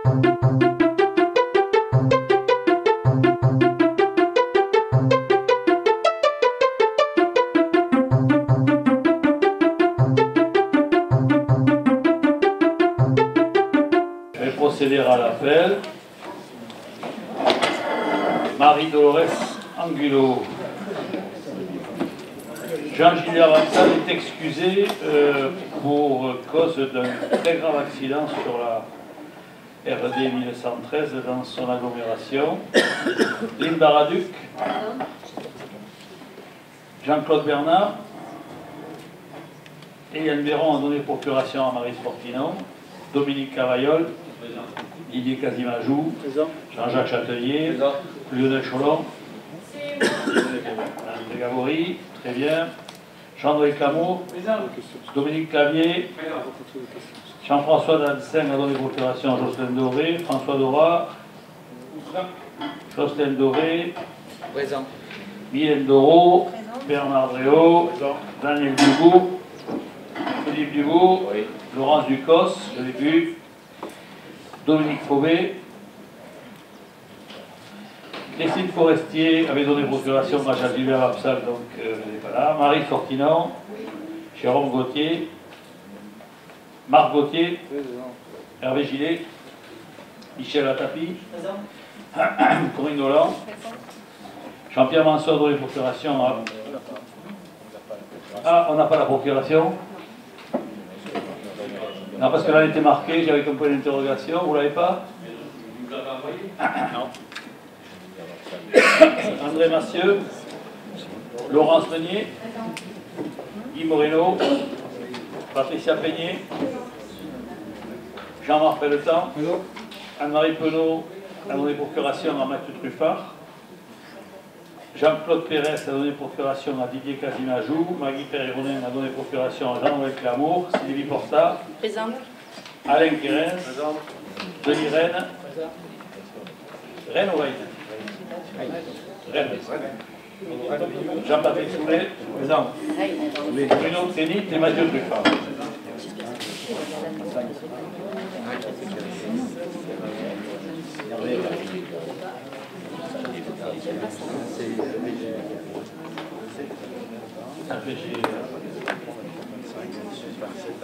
Je vais procéder à l'appel. Marie-Dolores Angulo. Jean-Gilles Avançal est excusé pour cause d'un très grave accident sur la RD 1113 dans son agglomération. Linda Raduc. Jean-Claude Bernard. Eliane Béron a donné procuration à Marie Fortinon. Dominique Cavaillol. Didier Casimajou. Jean-Jacques Châtelier. Lionel Cholon. André Gabory. Très bien. Jean-Noël Camus. Dominique Clavier. Jean-François Dansen a donné procuration à Jocelyne Doré. François Dora. Jocelyne Doré. Présent. Mylène Doro. Bernard Dréau. Daniel Dubout. Philippe Dubout. Oui. Laurence Ducos, je l'ai vu. Dominique Fauvet. Christine Forestier avait donné procuration à Jean-Gilles Avançal, donc je n'ai pas là. Marie Fortinon. Jérôme Gauthier. Marc Gauthier. Hervé Gillet. Michel Atapi. Corinne Dolan. Jean-Pierre Mansour a donné procuration à... Ah, on n'a pas la procuration. Non, parce que là, elle était marquée, j'avais un point d'interrogation. Vous ne l'avez pas? Non. André Massieu. Laurence Meunier. Guy Moreno. Patricia Peignet. Jean-Marc Pelletan. Anne-Marie Penaud a donné procuration à Mathieu Truffard. Jean-Claude Pérez a donné procuration à Didier Casimajou. Maggie Perrironin a donné procuration à Jean-Noël Clamour. Sylvie Porta. Présente. Alain Guérin. Denis Rennes. Rennes ou Rennes? Rennes. Jean-Patrick Soulet. Présent. Bruno Ténit et Mathieu Truffard.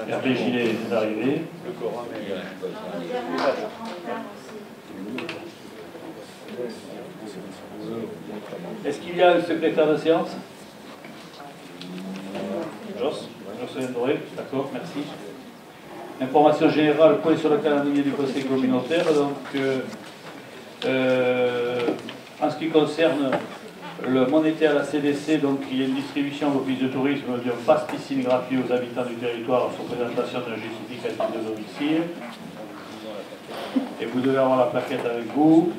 Hervé Gillet est arrivé. Est-ce qu'il y a un secrétaire de séance? Jocelyne Doré, d'accord, merci. Information générale, point sur le calendrier du conseil communautaire. Donc, en ce qui concerne le monétaire à la CDC, donc il y a une distribution à l'office de tourisme d'un pass piscine gratuit aux habitants du territoire sur présentation d'un justificatif de domicile. Et vous devez avoir la plaquette avec vous.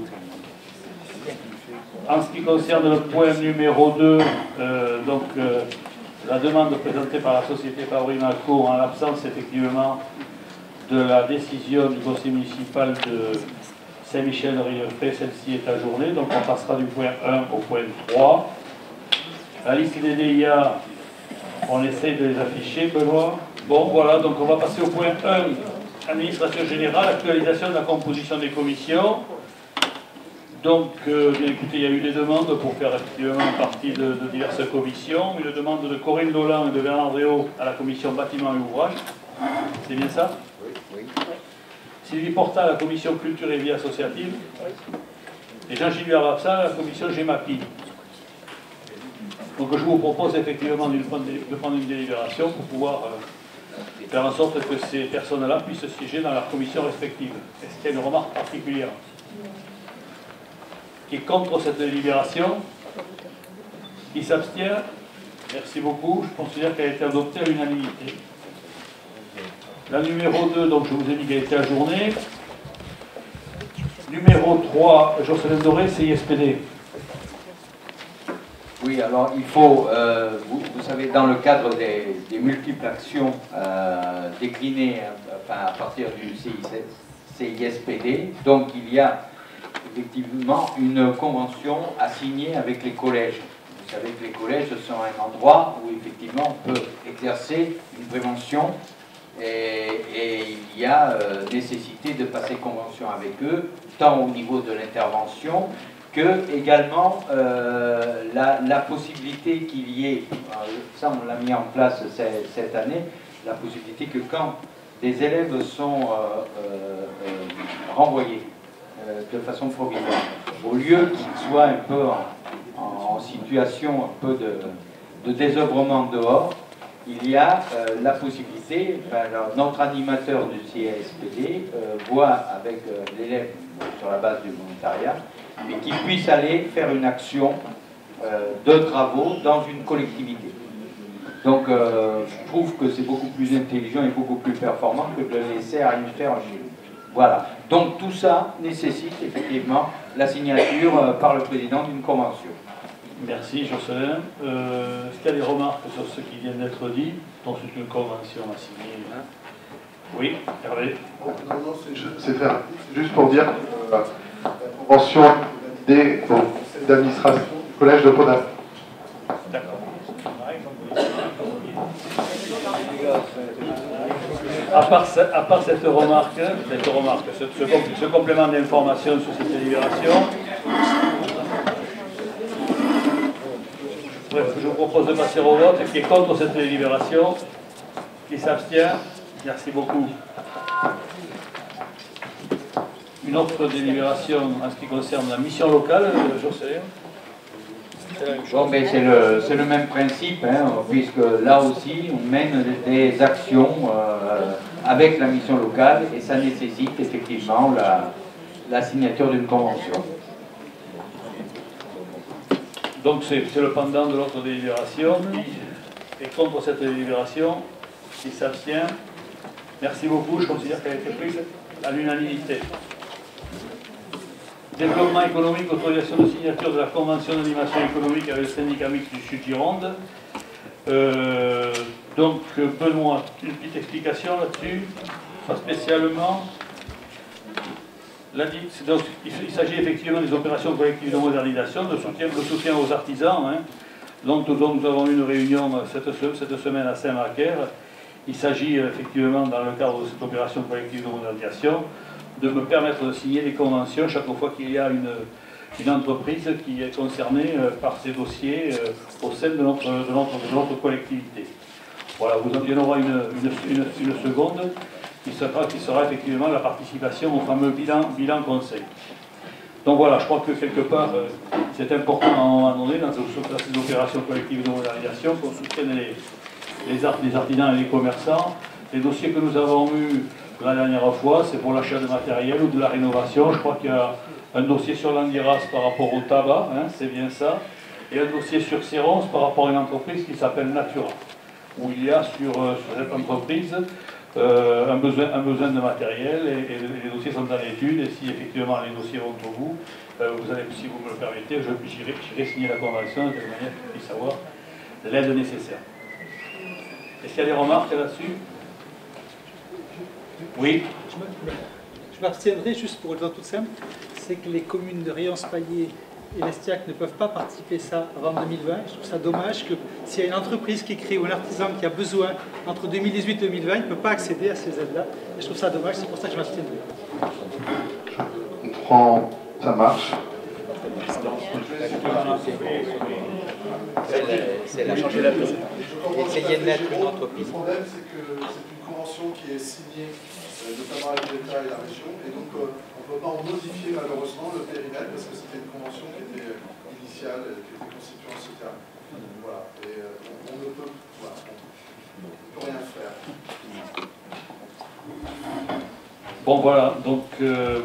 En ce qui concerne le point numéro 2, la demande présentée par la société Favori Malco en l'absence effectivement de la décision du conseil municipal de Saint-Michel-Rieux-Fray, celle-ci est ajournée, donc on passera du point 1 au point 3. La liste des DIA, on essaye de les afficher, Benoît. Bon, voilà, donc on va passer au point 1, administration générale, actualisation de la composition des commissions. Donc, bien écoutez, il y a eu des demandes pour faire effectivement partie de diverses commissions. Une demande de Corinne Dolan et de Bernard Dréau à la commission bâtiment et ouvrage. C'est bien ça? Oui. Sylvie Porta à la commission culture et vie associative. Et Jean-Gilles Avançal à la commission GEMAPI. Donc, je vous propose effectivement de prendre une délibération pour pouvoir faire en sorte que ces personnes-là puissent siéger dans leurs commissions respectives. Est-ce qu'il y a une remarque particulière? Qui est contre cette délibération? Qui s'abstient? Merci beaucoup. Je considère qu'elle a été adoptée à l'unanimité. La numéro 2, donc je vous ai dit qu'elle a été ajournée. Numéro 3, Jocelyne Doré, CISPD. Oui, alors il faut, vous savez, dans le cadre des multiples actions déclinées à partir du CISPD, donc il y a effectivement une convention à signer avec les collèges. Vous savez que les collèges sont un endroit où effectivement on peut exercer une prévention et il y a nécessité de passer convention avec eux, tant au niveau de l'intervention que également la possibilité qu'il y ait, ça on l'a mis en place cette année, la possibilité que quand des élèves sont renvoyés de façon provisoire, au lieu qu'ils soient un peu en situation un peu de désœuvrement dehors, il y a la possibilité, notre animateur du CISPD voit avec l'élève sur la base du volontariat, et qu'il puisse aller faire une action de travaux dans une collectivité. Donc je trouve que c'est beaucoup plus intelligent et beaucoup plus performant que de le laisser à rien faire chez nous. Voilà. Donc tout ça nécessite effectivement la signature par le président d'une convention. Merci Jocelyn. Est-ce qu'il y a des remarques sur ce qui vient d'être dit? Donc c'est une convention à signer. Oui, Hervé. Non, c'est très rapide. C'est juste pour dire que la convention est validée au conseil d'administration du collège de Pau. D'accord. À part cette remarque, ce complément d'information sur cette délibération, je vous propose de passer au vote. Qui est contre cette délibération? Qui s'abstient? Merci beaucoup. Une autre délibération en ce qui concerne la mission locale, Jocelyn. Bon, mais c'est le même principe, hein, puisque là aussi on mène des actions avec la mission locale et ça nécessite effectivement la signature d'une convention. Donc c'est le pendant de l'autre délibération. Qui est contre cette délibération? Qui s'abstient? Merci beaucoup, je considère qu'elle a été prise à l'unanimité. Développement économique, autorisation de signature de la convention d'animation économique avec le syndicat mixte du Sud-Gironde. Donc Benoît, une petite explication là-dessus, pas spécialement. Donc, il s'agit effectivement des opérations collectives de modernisation, de soutien aux artisans. Hein. Donc nous avons eu une réunion cette semaine à Saint-Macaire. Il s'agit effectivement, dans le cadre de cette opération collective de modernisation, de me permettre de signer des conventions chaque fois qu'il y a une entreprise qui est concernée par ces dossiers au sein de notre collectivité. Voilà, il y en aura une seconde qui sera effectivement la participation au fameux bilan conseil. Donc voilà, je crois que quelque part, c'est important à un moment donné, dans ces opérations collectives de modernisation, qu'on soutienne les artisans et les commerçants. Les dossiers que nous avons eus la dernière fois, c'est pour l'achat de matériel ou de la rénovation. Je crois qu'il y a un dossier sur l'Andiras par rapport au tabac, hein, c'est bien ça, et un dossier sur Cérons par rapport à une entreprise qui s'appelle Natura, où il y a sur cette entreprise un besoin de matériel, et les dossiers sont en étude, et si effectivement les dossiers vont pour vous, si vous me le permettez, j'irai signer la convention de telle manière que vous puissiez avoir l'aide nécessaire. Est-ce qu'il y a des remarques là-dessus? Oui. Je m'abstiendrai juste pour une raison toute simple, c'est que les communes de Riance-Paillé et l'Estiac ne peuvent pas participer ça avant 2020. Je trouve ça dommage que s'il y a une entreprise qui crée ou un artisan qui a besoin entre 2018 et 2020, il ne peut pas accéder à ces aides-là. Et je trouve ça dommage, c'est pour ça que je m'abstiendrai. Je comprends, ça marche. C'est la changer la place. Essayer de mettre une entreprise. Le problème, c'est que c'est une convention qui est signée notamment avec l'État et la région, et donc on ne peut pas en modifier malheureusement le périmètre parce que c'était une convention qui était initiale, qui était constituée en ce terme. Voilà, et on ne peut, voilà, on peut rien faire. Bon voilà, donc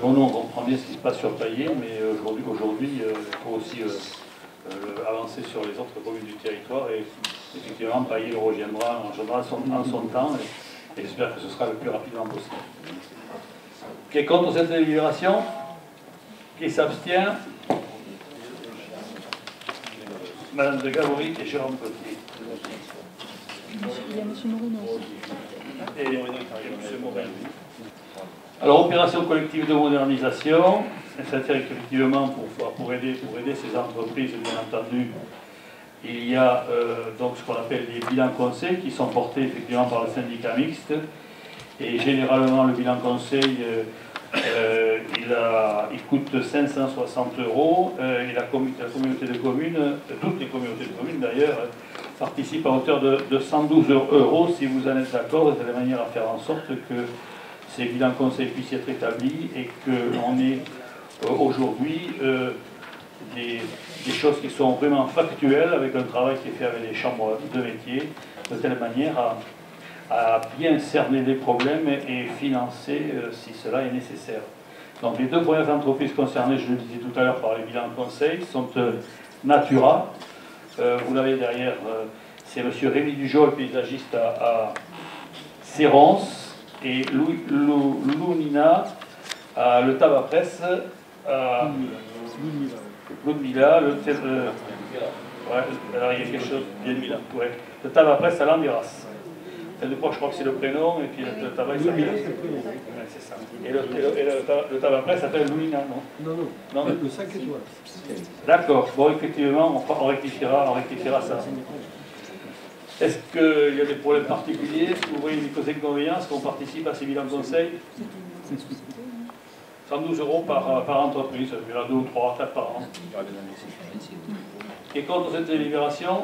bon, nous on comprend bien ce qui se passe sur Paillé, mais aujourd'hui il faut aussi avancer sur les autres communes du territoire, et effectivement Paillé le reviendra en général en son temps, et j'espère que ce sera le plus rapidement possible. Qui est contre cette délibération? Qui s'abstient? Madame de Gavory et Jérôme Gauthier. Il y a M. Moreno aussi. Et M. Moreno. Alors, opération collective de modernisation, c'est-à-dire effectivement pour aider ces entreprises, bien entendu, il y a donc ce qu'on appelle les bilans conseils qui sont portés effectivement par le syndicat mixte, Et généralement, le bilan conseil, il coûte 560 €. Et la communauté de communes, toutes les communautés de communes d'ailleurs, participent à hauteur de 112 € si vous en êtes d'accord, de manière à faire en sorte que ces bilans conseils puissent être établis et qu'on ait aujourd'hui des choses qui sont vraiment factuelles, avec un travail qui est fait avec les chambres de métier, de telle manière à bien cerner les problèmes et financer si cela est nécessaire. Donc les deux premières entreprises concernées, je le disais tout à l'heure par les bilans conseils, sont Natura, vous l'avez derrière, c'est M. Rémi Dujol, paysagiste à Séronce, et Lounina, le tabac presse à Ludmilla, alors il y a quelque chose, ouais, le tabac presse à Landiras. Je crois que c'est le prénom, et puis le tabac il s'appelle. Ouais, c'est ça. Et le tabac presse s'appelle Lounina, non? Non, le 5 étoiles. D'accord, bon, effectivement, on rectifiera ça. Est-ce qu'il y a des problèmes particuliers? Est-ce que vous voyez des inconvénients? Est-ce qu'on participe à ces bilans de conseil? 112 € par entreprise, il y en a 2 ou 3, 4 par an. Qui est contre cette délibération?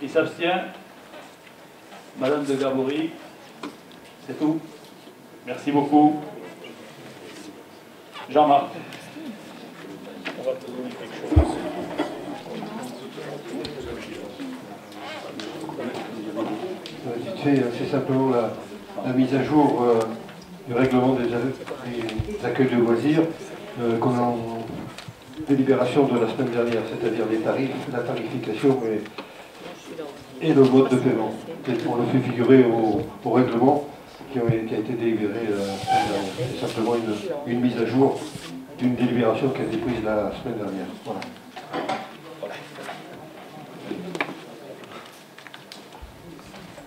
Qui s'abstient? Madame de Gabory, c'est tout. Merci beaucoup. Jean-Marc. On va te donner quelque chose. Vite fait, c'est simplement la mise à jour du règlement des accueils de loisirs qu'on a en délibération de la semaine dernière, c'est-à-dire les tarifs, la tarification et le mode de paiement. On le fait figurer au règlement qui a été délibéré la semaine dernière. C'est simplement une mise à jour d'une délibération qui a été prise la semaine dernière. Voilà.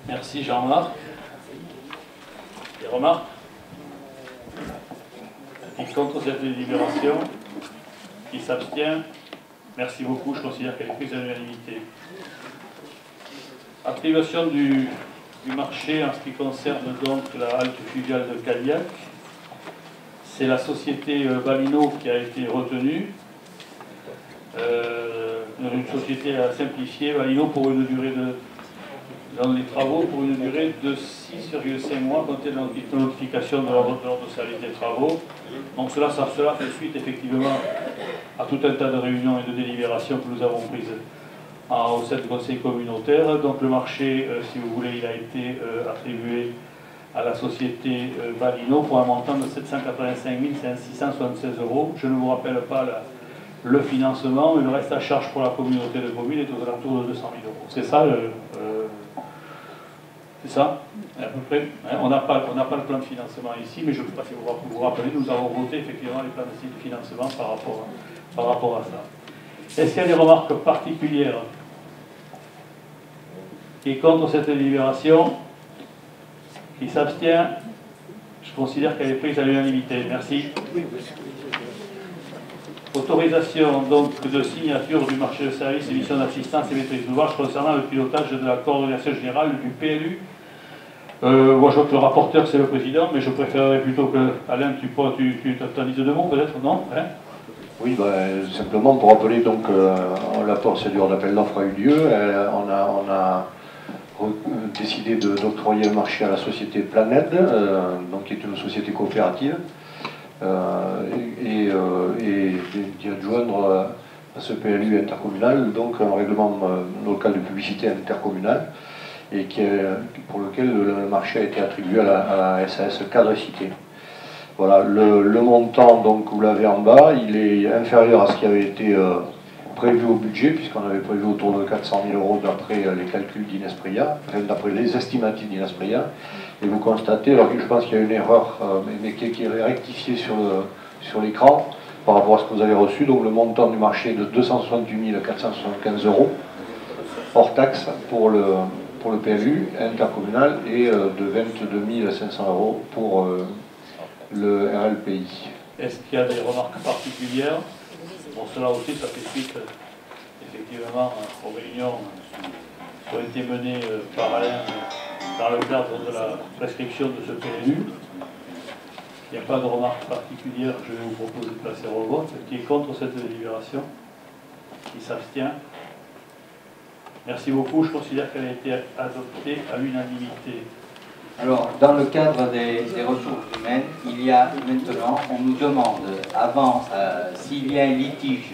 Merci Jean-Marc. Des remarques? Qui contre cette délibération? Qui s'abstient? Merci beaucoup, je considère qu'elle est prise à l'unanimité. Attribution du marché en ce qui concerne donc la halte fluviale de Cadillac. C'est la société Balino qui a été retenue. Une société à simplifier, Balino, pour une durée dans les travaux, pour une durée de 6,5 mois, compté de la notification de l'ordre de service des travaux. Donc cela fait suite effectivement à tout un tas de réunions et de délibérations que nous avons prises au sein du conseil communautaire. Donc le marché, si vous voulez, il a été attribué à la société Balino pour un montant de 785 676 €. Je ne vous rappelle pas le financement, mais le reste à charge pour la communauté de communes est aux alentours de 200 000 €. C'est ça c'est ça, à peu près. On n'a pas le plan de financement ici, mais je ne sais pas si vous vous rappelez, nous avons voté effectivement les plans de financement par rapport à ça. Est-ce qu'il y a des remarques particulières? Qui est contre cette délibération? Qui s'abstient? Je considère qu'elle est prise à l'unanimité. Merci. Autorisation donc de signature du marché de services et missions d'assistance et maîtrise d'ouvrage concernant le pilotage de la coordination générale du PLU. Moi je vois que le rapporteur c'est le président, mais je préférerais plutôt que Alain, tu t'en dises deux mots peut-être, non hein? Oui, simplement pour rappeler donc la procédure d'appel d'offres a eu lieu. On a décidé d'octroyer le marché à la société Planède, donc qui est une société coopérative. Et d'y adjoindre à ce PLU intercommunal, donc un règlement local de publicité intercommunal, et pour lequel le marché a été attribué à la SAS Cadre Cité. Voilà, le montant, donc vous l'avez en bas, il est inférieur à ce qui avait été prévu au budget, puisqu'on avait prévu autour de 400 000 € d'après les calculs d'Inespria, enfin, d'après les estimatifs d'Inespria. Et vous constatez, alors que je pense qu'il y a une erreur, mais qui est rectifiée sur l'écran par rapport à ce que vous avez reçu. Donc le montant du marché est de 268 475 €, hors taxe pour le PLU intercommunal, et de 22 500 € pour le RLPI. Est-ce qu'il y a des remarques particulières? Bon, cela aussi, ça fait suite effectivement aux réunions qui ont été menées par Alain dans le cadre de la prescription de ce PLU. Il n'y a pas de remarque particulière, je vais vous proposer de passer au vote. Qui est contre cette délibération? Qui s'abstient? Merci beaucoup, je considère qu'elle a été adoptée à l'unanimité. Alors, dans le cadre des ressources humaines, il y a maintenant, on nous demande, avant, s'il y a un litige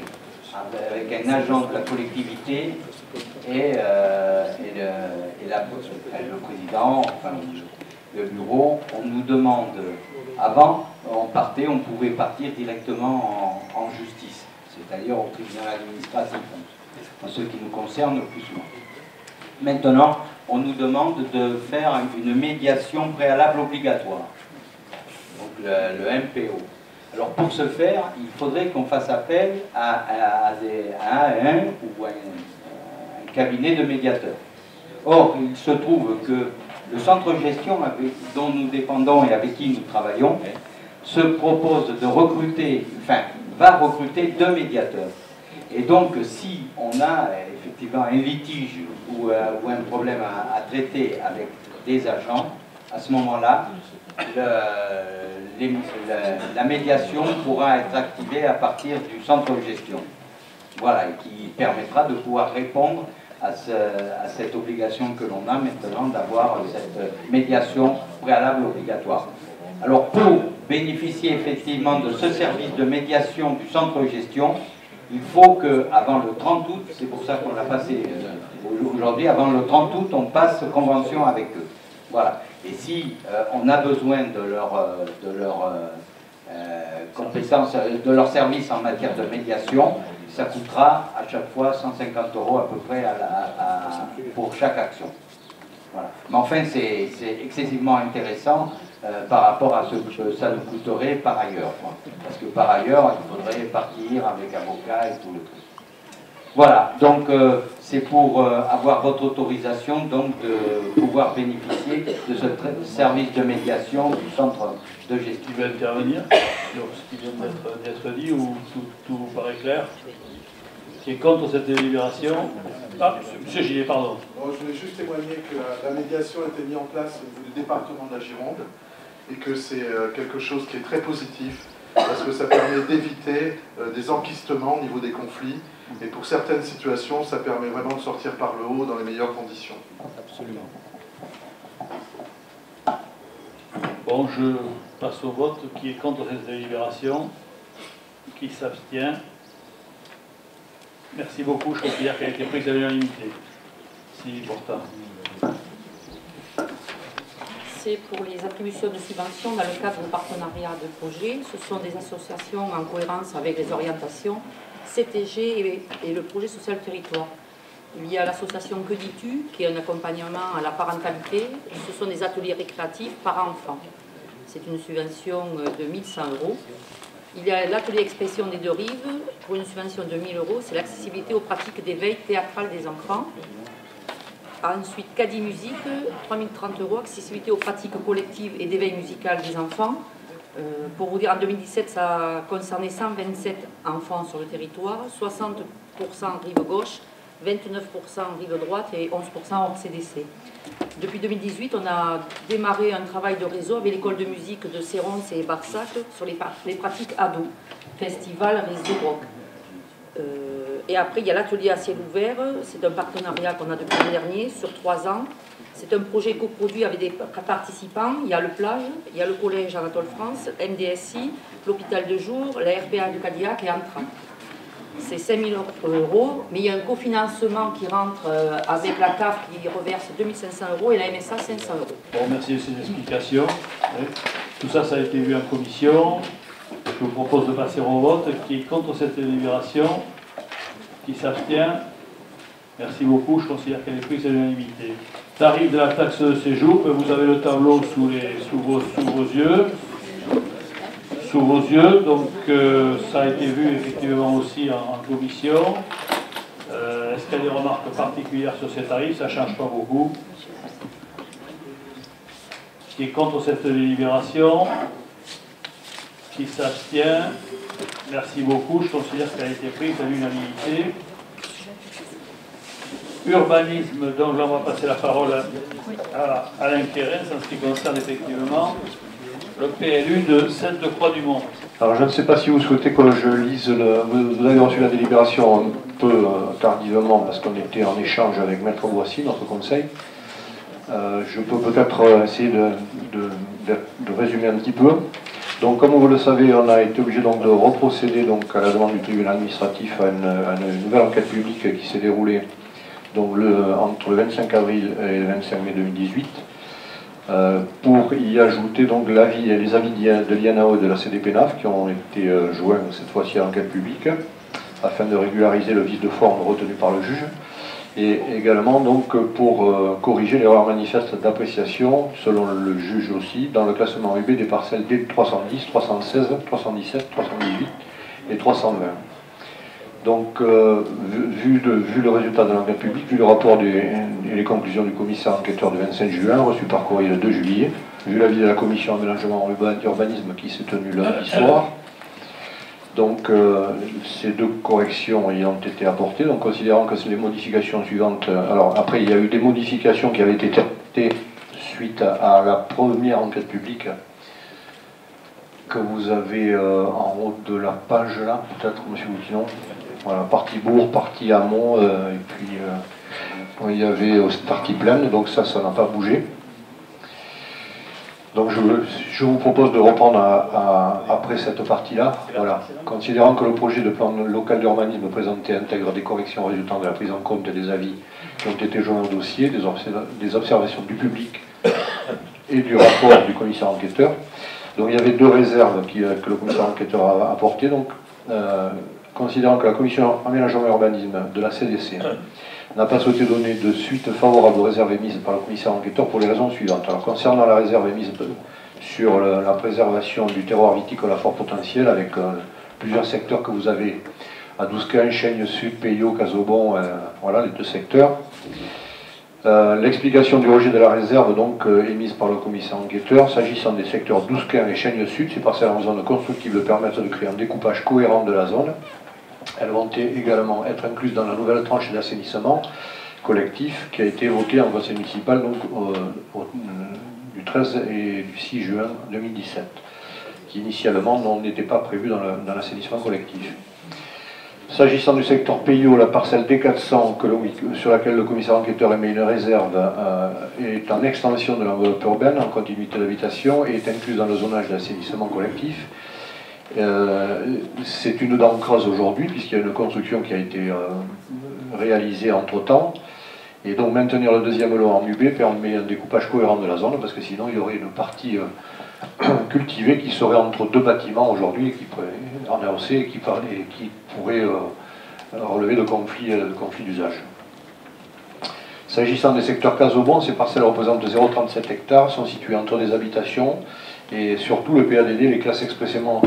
avec un agent de la collectivité et le président, enfin le bureau, on nous demande, avant, on pouvait partir directement en justice, c'est-à-dire au tribunal administratif, en ce qui nous concerne le plus souvent. Maintenant, on nous demande de faire une médiation préalable obligatoire, donc le MPO. Alors pour ce faire, il faudrait qu'on fasse appel à un ou un cabinet de médiateurs. Or, il se trouve que le centre gestion dont nous dépendons et avec qui nous travaillons se propose de recruter, enfin, va recruter 2 médiateurs. Et donc, si on a effectivement un litige ou un problème à traiter avec des agents, à ce moment-là, la médiation pourra être activée à partir du centre de gestion. Voilà, et qui permettra de pouvoir répondre à cette obligation que l'on a maintenant d'avoir cette médiation préalable obligatoire. Alors, pour bénéficier effectivement de ce service de médiation du centre de gestion, il faut qu'avant le 30 août, c'est pour ça qu'on l'a passé aujourd'hui, avant le 30 août, on passe convention avec eux. Voilà. Et si on a besoin de leur compétences, de leur service en matière de médiation, ça coûtera à chaque fois 150 € à peu près pour chaque action. Voilà. Mais enfin, c'est excessivement intéressant par rapport à ce que ça nous coûterait par ailleurs. Parce que par ailleurs, il faudrait partir avec avocat et tout le truc. Voilà, donc c'est pour avoir votre autorisation donc, de pouvoir bénéficier de ce service de médiation du centre de gestion. Tu veux intervenir sur ce qui vient d'être dit ou tout vous paraît clair? Qui est contre cette délibération? Ah, monsieur Gillet, pardon. Bon, je voulais juste témoigner que la médiation a été mise en place au niveau du département de la Gironde et que c'est quelque chose qui est très positif parce que ça permet d'éviter des enquistements au niveau des conflits et pour certaines situations, ça permet vraiment de sortir par le haut dans les meilleures conditions. Absolument. Bon, je passe au vote. Qui est contre cette délibération? Qui s'abstient? Merci beaucoup. Je considère qu'elle a été prise à l'unanimité. C'est important. C'est pour les attributions de subventions dans le cadre de partenariat de projet. Ce sont des associations en cohérence avec les orientations CTG et le projet social territoire. Il y a l'association Que dis-tu, qui est un accompagnement à la parentalité. Ce sont des ateliers récréatifs par enfant. C'est une subvention de 1 100 €. Il y a l'atelier expression des deux rives, pour une subvention de 1 000 €. C'est l'accessibilité aux pratiques d'éveil théâtral des enfants. Ensuite, Cadi Musique, 3 030 €, accessibilité aux pratiques collectives et d'éveil musical des enfants. Pour vous dire, en 2017, ça a concerné 127 enfants sur le territoire, 60% rive gauche, 29% rive droite et 11% hors CDC. Depuis 2018, on a démarré un travail de réseau avec l'école de musique de Sérons et Barsac sur les pratiques ados, festival, réseau rock. Et après, il y a l'atelier à ciel ouvert. C'est un partenariat qu'on a depuis l'an dernier, sur 3 ans. C'est un projet coproduit avec des participants. Il y a le Plage, il y a le Collège Anatole France, MDSI, l'hôpital de jour, la RPA du Cadillac et Antra. C'est 5 000 €, mais il y a un cofinancement qui rentre avec la CAF qui reverse 2 500 € et la MSA 500 €. Bon, merci de ces explications. Tout ça, ça a été vu en commission. Je vous propose de passer au vote. Qui est contre cette délibération? Qui s'abstient? Merci beaucoup. Je considère qu'elle est prise à l'unanimité. Tarif de la taxe de séjour. Vous avez le tableau sous vos yeux. Sous vos yeux. Donc, ça a été vu effectivement aussi en commission. Est-ce qu'il y a des remarques particulières sur ces tarifs? Ça ne change pas beaucoup. Qui est contre cette délibération? Qui s'abstient? Merci beaucoup. Je considère qu'elle a été prise à l'unanimité. urbanisme, donc là on va passer la parole à Alain Quérens en ce qui concerne effectivement le PLU de Sainte-Croix-du-Mont. Alors je ne sais pas si vous souhaitez que je lise vous avez reçu la délibération un peu tardivement parce qu'on était en échange avec Maître Boissy, notre conseil. Je peux peut-être essayer de résumer un petit peu. Donc comme vous le savez, on a été obligé donc de reprocéder donc à la demande du tribunal administratif à une nouvelle enquête publique qui s'est déroulée donc entre le 25 avril et le 25 mai 2018. Pour y ajouter donc les avis de l'INAO et de la CDPNAF qui ont été joints cette fois-ci à l'enquête publique afin de régulariser le vice de forme retenu par le juge et également donc pour corriger l'erreur manifeste d'appréciation selon le juge aussi dans le classement UB des parcelles D310, 316, 317, 318 et 320. Donc, vu le résultat de l'enquête publique, vu le rapport et les conclusions du commissaire enquêteur du 25 juin, reçu par courrier le 2 juillet, vu l'avis de la commission aménagement urbanisme qui s'est tenue lundi soir, donc ces deux corrections ayant été apportées, donc considérant que les modifications suivantes, alors après il y a eu des modifications qui avaient été traitées suite à la première enquête publique que vous avez en haut de la page là, peut-être monsieur Boutinon. Voilà, partie bourg, partie amont, et puis il y avait partie pleine, donc ça n'a pas bougé. Donc je vous propose de reprendre après cette partie-là. Voilà. Considérant que le projet de plan local d'urbanisme présenté intègre des corrections résultant de la prise en compte des avis qui ont été joints au dossier, des observations du public et du rapport du commissaire enquêteur. Donc il y avait deux réserves que le commissaire enquêteur a apportées. Donc, considérant que la commission aménagement et urbanisme de la CDC n'a pas souhaité donner de suite favorable aux réserves émises par le commissaire enquêteur pour les raisons suivantes. Alors, concernant la réserve émise sur la préservation du terroir viticole à fort potentiel, avec plusieurs secteurs que vous avez à Dousquin, Chaigne Sud, Peillot, Casaubon, voilà les deux secteurs. L'explication du rejet de la réserve donc émise par le commissaire enquêteur, s'agissant des secteurs Dousquin et Chaigne Sud, ces parcelles en zone constructible permettent de créer un découpage cohérent de la zone. Elles vont également être incluses dans la nouvelle tranche d'assainissement collectif qui a été votée en conseil municipal donc, du 13 et du 6 juin 2017, qui initialement n'était pas prévu dans l'assainissement collectif. S'agissant du secteur Peillot, la parcelle D400 sur laquelle le commissaire enquêteur émet une réserve est en extension de l'enveloppe urbaine en continuité d'habitation et est incluse dans le zonage d'assainissement collectif. C'est une dent creuse aujourd'hui puisqu'il y a une construction qui a été réalisée entre-temps et donc maintenir le deuxième lot en UB permet un découpage cohérent de la zone parce que sinon il y aurait une partie cultivée qui serait entre deux bâtiments aujourd'hui en AOC et qui pourrait relever de conflits d'usage. S'agissant des secteurs Casaubon, ces parcelles représentent 0,37 hectares, sont situées entre des habitations et surtout le PADD les classe expressément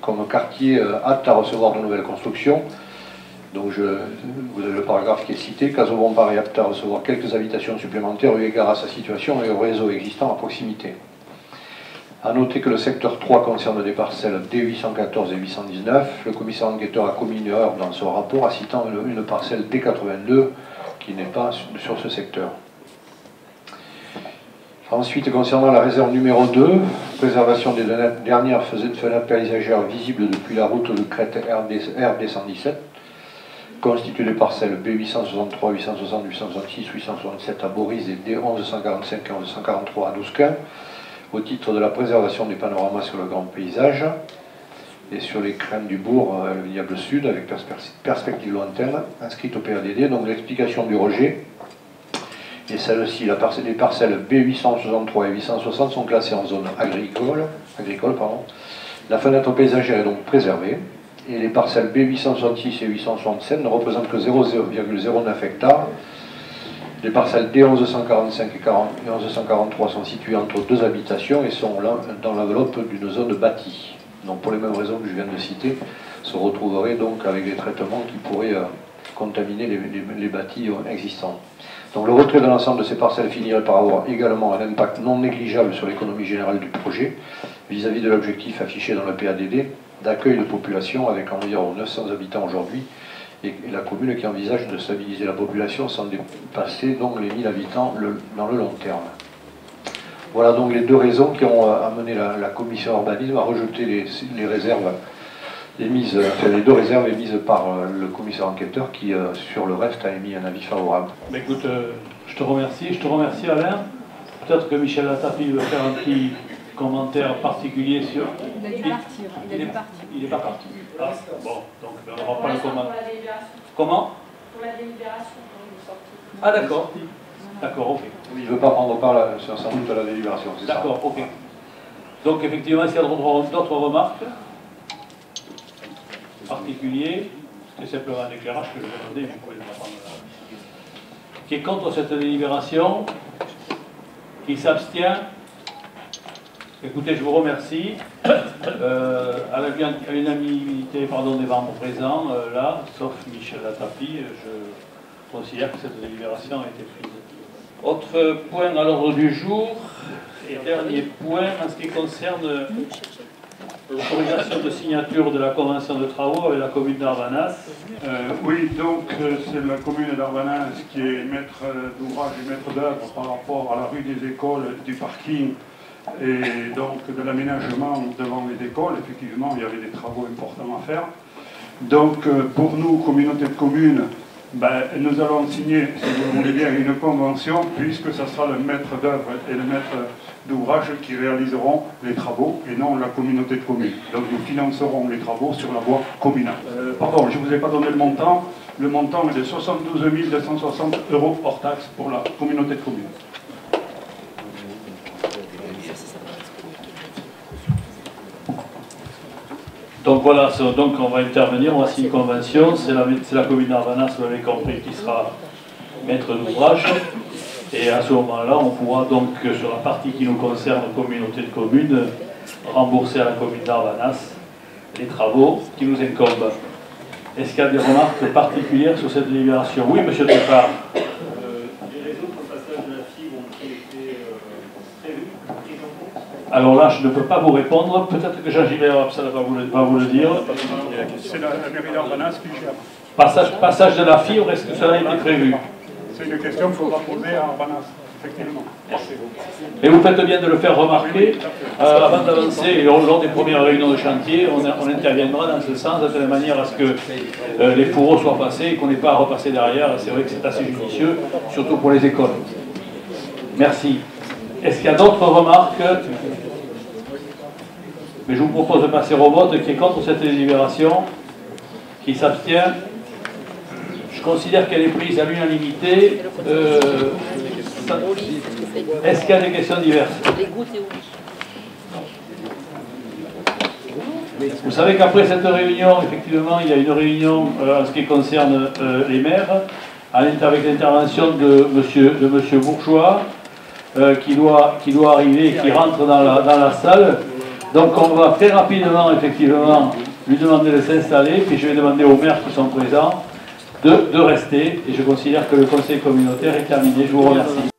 comme quartier apte à recevoir de nouvelles constructions. Donc vous avez le paragraphe qui est cité, Casaubon paraît apte à recevoir quelques habitations supplémentaires eu égard à sa situation et au réseau existant à proximité. A noter que le secteur 3 concerne des parcelles D814 et 819. Le commissaire enquêteur a commis une erreur dans son rapport en citant une parcelle D82 qui n'est pas sur ce secteur. Ensuite, concernant la réserve numéro 2, préservation des dernières fenêtres paysagères visibles depuis la route de crête RD 117, constituée des parcelles B863, 860, 866, 867 à Boris et D1145 et 1143 à Dousquin, au titre de la préservation des panoramas sur le grand paysage et sur les crênes du bourg, le vignoble sud, avec perspective lointaine, inscrite au PADD. Donc l'explication du rejet, et celle-ci, les parcelles B863 et 860 sont classées en zone agricole. La fenêtre paysagère est donc préservée, et les parcelles B866 et 867 ne représentent que 0,09 hectares. Les parcelles D1145 et 1143 sont situées entre deux habitations et sont là dans l'enveloppe d'une zone bâtie. Donc pour les mêmes raisons que je viens de citer, se retrouveraient donc avec des traitements qui pourraient contaminer les bâtis existants. Donc le retrait de l'ensemble de ces parcelles finirait par avoir également un impact non négligeable sur l'économie générale du projet, vis-à-vis de l'objectif affiché dans le PADD d'accueil de population avec environ 900 habitants aujourd'hui et la commune qui envisage de stabiliser la population sans dépasser donc les 1000 habitants dans le long terme. Voilà donc les deux raisons qui ont amené la commission urbanisme à rejeter les réserves émises, enfin les deux réserves émises par le commissaire enquêteur qui, sur le reste, a émis un avis favorable. Mais écoute, je te remercie Alain. Peut-être que Michel Latapi veut faire un petit commentaire particulier sur... Il a dû partir. Il n'est pas parti. Ah, bon, donc on n'aura pas le comment. Comment? Pour la délibération, pour nous sortir. Ah d'accord. D'accord, ok. Oui, il ne veut pas prendre part sans doute à la délibération, c'est ça? D'accord, ok. Donc effectivement, s'il y a d'autres remarques particulières, c'était simplement un éclairage que je vais donner, vous pouvez le prendre là. Qui est contre cette délibération? Qui s'abstient? Écoutez, je vous remercie. À l'unanimité des membres présents, là, sauf Michel Latapi, je considère que cette délibération a été prise. Autre point à l'ordre du jour, et dernier point en ce qui concerne l'autorisation de signature de la convention de travaux avec la commune d'Arbanas. Oui, donc c'est la commune d'Arbanas qui est maître d'ouvrage et maître d'œuvre par rapport à la rue des écoles, du parking et donc de l'aménagement devant les écoles. Effectivement, il y avait des travaux importants à faire. Donc pour nous, communauté de communes, nous allons signer, si vous voulez bien, une convention, puisque ce sera le maître d'œuvre et le maître d'ouvrage qui réaliseront les travaux, et non la communauté de communes. Donc nous financerons les travaux sur la voie communale. Pardon, je ne vous ai pas donné le montant. Le montant est de 72 260 € hors taxe pour la communauté de communes. Donc voilà, donc on va intervenir, on va signer une convention, c'est la commune d'Arbanas, vous l'avez compris, qui sera maître d'ouvrage. Et à ce moment-là, on pourra donc, sur la partie qui nous concerne, communauté de communes, rembourser à la commune d'Arbanas les travaux qui nous incombent. Est-ce qu'il y a des remarques particulières sur cette délibération? Oui, monsieur Trépard. Les raisons pour le passage de la fibre ont été prévues, prises en compte? Alors là, je ne peux pas vous répondre. Peut-être que Jean Gilbert va vous le dire. C'est la mairie d'Arbanas qui gère. Passage de la fibre, est-ce que cela a été prévu? C'est une question qu'il faudra poser à Arbanas, effectivement. Et vous faites bien de le faire remarquer. Avant d'avancer, lors des premières réunions de chantier, on interviendra dans ce sens, de telle manière à ce que les fourreaux soient passés et qu'on n'ait pas à repasser derrière. C'est vrai que c'est assez judicieux, surtout pour les écoles. Merci. Est-ce qu'il y a d'autres remarques? Mais je vous propose de passer au vote. Qui est contre cette délibération? Qui s'abstient? Je considère qu'elle est prise à l'unanimité. Est-ce qu'il y a des questions diverses? Vous savez qu'après cette réunion, effectivement, il y a une réunion en ce qui concerne les maires, avec l'intervention de monsieur Bourgeois, qui doit arriver et qui rentre dans la salle. Donc on va très rapidement, effectivement, lui demander de s'installer, puis je vais demander aux maires qui sont présents de rester, et je considère que le conseil communautaire est terminé. Je vous remercie.